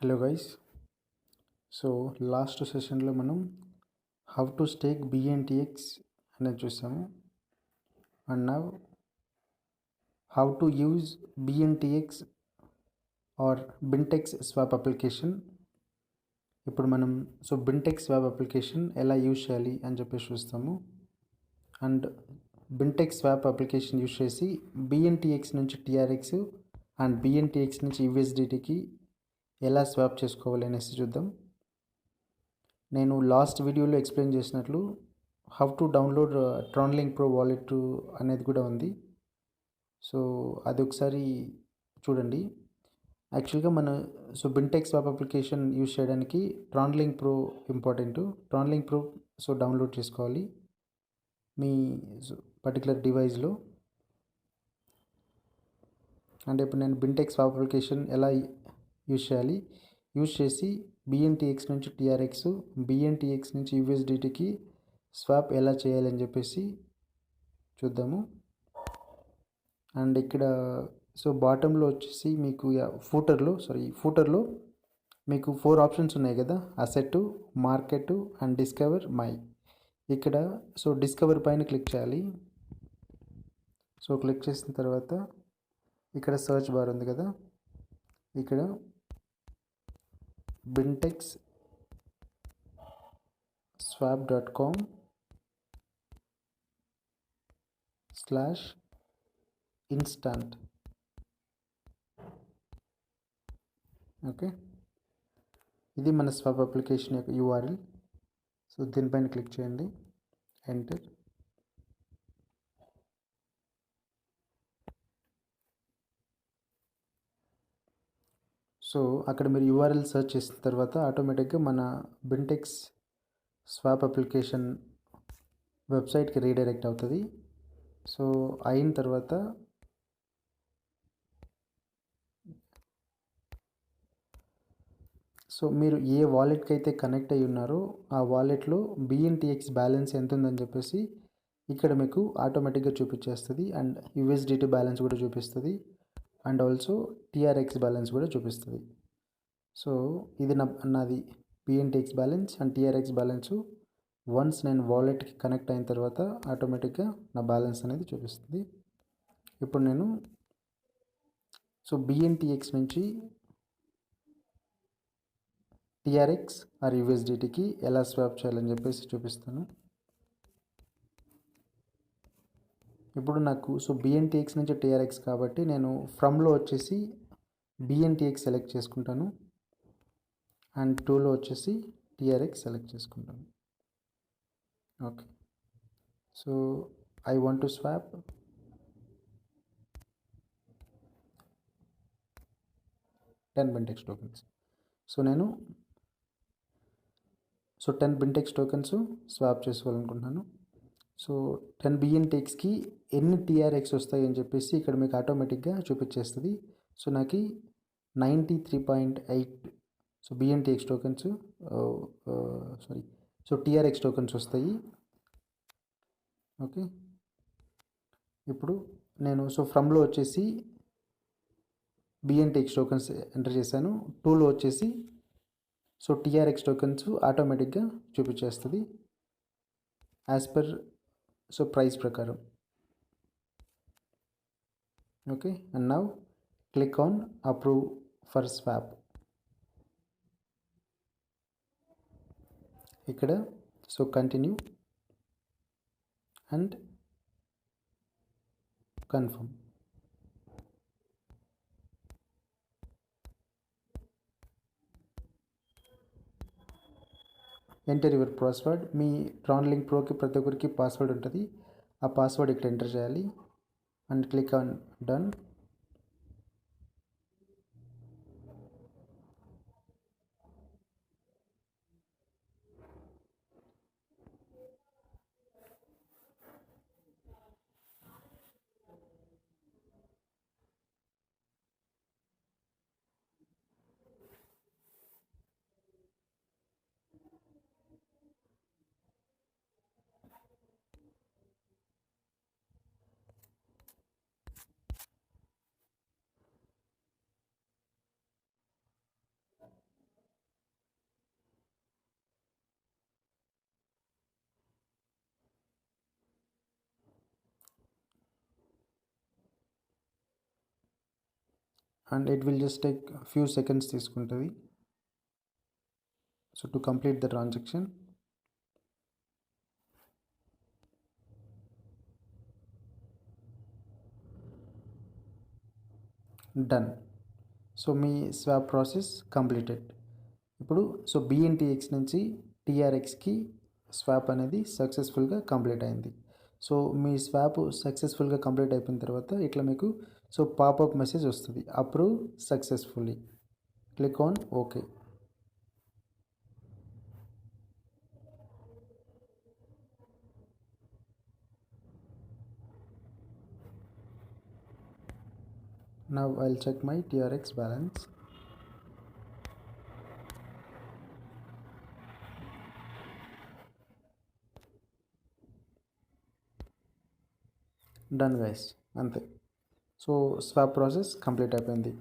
Hello guys. So last సెషన్లో మనం how to stake BNTX అనేది చూసాము. And now how to use BNTX or Bintex swap application. ఇప్పుడు మనం బింటెక్స్ స్వాప్ అప్లికేషన్ ఎలా యూజ్ చేయాలి అని చెప్పేసి చూస్తాము. And Bintex swap application use చేసి బిఎన్టీఎక్స్ నుంచి టీఆర్ఎక్స్ అండ్ బిఎన్టీఎక్స్ నుంచి యూఎస్డిటీకి ఎలా స్వాప్ చేసుకోవాలి అనేసి చూద్దాం. నేను లాస్ట్ వీడియోలో ఎక్స్ప్లెయిన్ చేసినట్లు how to download TronLink pro wallet అనేది కూడా ఉంది. సో అది ఒకసారి చూడండి. యాక్చువల్గా మన బింటెక్స్ స్వాప్ అప్లికేషన్ యూజ్ చేయడానికి ట్రాన్లింక్ ప్రో ఇంపార్టెంట్. ట్రాన్లింక్ ప్రో డౌన్లోడ్ చేసుకోవాలి మీ పర్టికులర్ డివైస్లో. అంటే ఇప్పుడు నేను బింటెక్స్ స్వాప్ అప్లికేషన్ ఎలా యూజ్ చేయాలి, యూజ్ చేసి బిఎన్టీఎక్స్ నుంచి టీఆర్ఎక్స్, బిఎన్టీఎక్స్ నుంచి యూఎస్డిటీకి స్వాప్ ఎలా చేయాలని చెప్పేసి చూద్దాము. అండ్ ఇక్కడ బాటంలో వచ్చేసి మీకు ఫూటర్లో మీకు 4 ఆప్షన్స్ ఉన్నాయి కదా, asset, market and discover my. ఇక్కడ డిస్కవర్ పైన క్లిక్ చేయాలి. క్లిక్ చేసిన తర్వాత ఇక్కడ సర్చ్ బార్ ఉంది కదా, ఇక్కడ బింటెక్స్ swap.com/instant. ఓకే, ఇది మన స్వాప్ అప్లికేషన్ యొక్క యూఆర్ఎల్. దీనిపైన క్లిక్ చేయండి, ఎంటర్. అక్కడ మీరు యూఆర్ఎల్ సెర్చ్ చేసిన తర్వాత ఆటోమేటిక్గా మన బింటెక్స్ స్వాప్ అప్లికేషన్ వెబ్సైట్కి రీడైరెక్ట్ అవుతుంది. అయిన తర్వాత మీరు ఏ వాలెట్కి అయితే కనెక్ట్ అయ్యి ఉన్నారో ఆ వాలెట్లో బిఎన్టీఎక్స్ బ్యాలెన్స్ ఎంత ఉందని చెప్పేసి ఇక్కడ మీకు ఆటోమేటిక్గా చూపించేస్తుంది. అండ్ యూఎస్డిటీ బ్యాలెన్స్ కూడా చూపిస్తుంది, అండ్ ఆల్సో టీఆర్ఎక్స్ బ్యాలెన్స్ కూడా చూపిస్తుంది. ఇది నాది BNTX balance and TRX balance. Once నేను వాలెట్కి కనెక్ట్ అయిన తర్వాత ఆటోమేటిక్గా నా బ్యాలెన్స్ అనేది చూపిస్తుంది. ఇప్పుడు నేను బిఎన్టీఎక్స్ నుంచి టీఆర్ఎక్స్ ఆర్ యూఎస్డిటీకి ఎలా స్వాప్ చేయాలని చెప్పేసి చూపిస్తాను. ఇప్పుడు నాకు బిఎన్టీఎక్స్ నుంచి టీఆర్ఎక్స్ కాబట్టి నేను ఫ్రమ్లో వచ్చేసి బిఎన్టీఎక్స్ సెలెక్ట్ చేసుకుంటాను అండ్ టూలో వచ్చేసి టీఆర్ఎక్స్ సెలెక్ట్ చేసుకుంటాను. Okay, I want to swap 10 Bintex tokens. నేను 10 బింటెక్స్ టోకెన్స్ స్వాప్ చేసుకోవాలనుకుంటున్నాను. 10 బిఎన్టీఎక్స్కి ఎన్ని టీఆర్ఎక్స్ వస్తాయి అని చెప్పేసి ఇక్కడ మీకు ఆటోమేటిక్గా చూపించేస్తుంది. నాకు 93.8 బిఎన్టీఎక్స్ టోకెన్స్ టీఆర్ఎక్స్ టోకెన్స్ వస్తాయి. ఓకే, ఇప్పుడు నేను ఫ్రమ్లో వచ్చేసి బిఎన్టీఎక్స్ టోకెన్స్ ఎంటర్ చేశాను. టూలో వచ్చేసి టీఆర్ఎక్స్ టోకెన్స్ ఆటోమేటిక్గా చూపించేస్తుంది యాజ్ పర్ ప్రైస్ ప్రకారం. Okay, and now click on approve for swap. ఇక్కడ continue and confirm. Enter your password. మీ ట్రాన్లింక్ ప్రోకి ప్రతి ఒక్కరికి పాస్వర్డ్ ఉంటుంది. ఆ పాస్వర్డ్ ఇక్కడ ఎంటర్ చేయాలి and click on done. and it will just take a few seconds తీసుకుంటుంది. So to complete the transaction, done. So మీ స్వాప్ ప్రాసెస్ కంప్లీటెడ్. ఇప్పుడు సో బిఎన్టీఎక్స్ నుంచి టీఆర్ఎక్స్కి స్వాప్ అనేది సక్సెస్ఫుల్గా కంప్లీట్ అయింది. సో మీ స్వాప్ సక్సెస్ఫుల్గా కంప్లీట్ అయిపోయిన తర్వాత ఇట్లా మీకు సో పాపప్ మెసేజ్ వస్తుంది, approve successfully. Click on okay. Now I'll check my TRX balance. Done guys, అంతే. సో స్వాప్ ప్రాసెస్ కంప్లీట్ అయిపోయింది.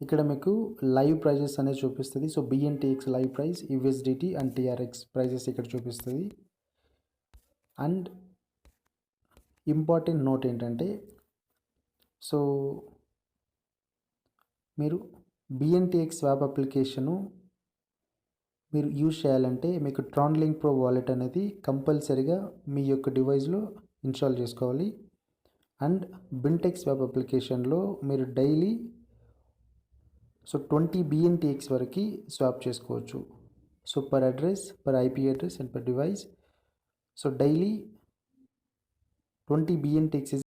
ఇక్కడ మీకు లైవ్ ప్రైజెస్ అనేది చూపిస్తుంది. So BNTX live price, USDT and TRX prices ఇక్కడ చూపిస్తుంది. అండ్ ఇంపార్టెంట్ నోట్ ఏంటంటే, సో మీరు బిఎన్టీఎక్స్ స్వాప్ అప్లికేషను మీరు యూజ్ చేయాలంటే మీకు ట్రాన్లింక్ ప్రో వాలెట్ అనేది కంపల్సరీగా మీ యొక్క డివైస్లో ఇన్స్టాల్ చేసుకోవాలి. అండ్ బిన్టెక్స్ స్వాప్ అప్లికేషన్లో మీరు డైలీ సో 20 బిఎన్టీఎక్స్ వరకు స్వాప్ చేసుకోవచ్చు. So per address, per IP address and per device. So daily 20 బిఎన్టీఎక్స్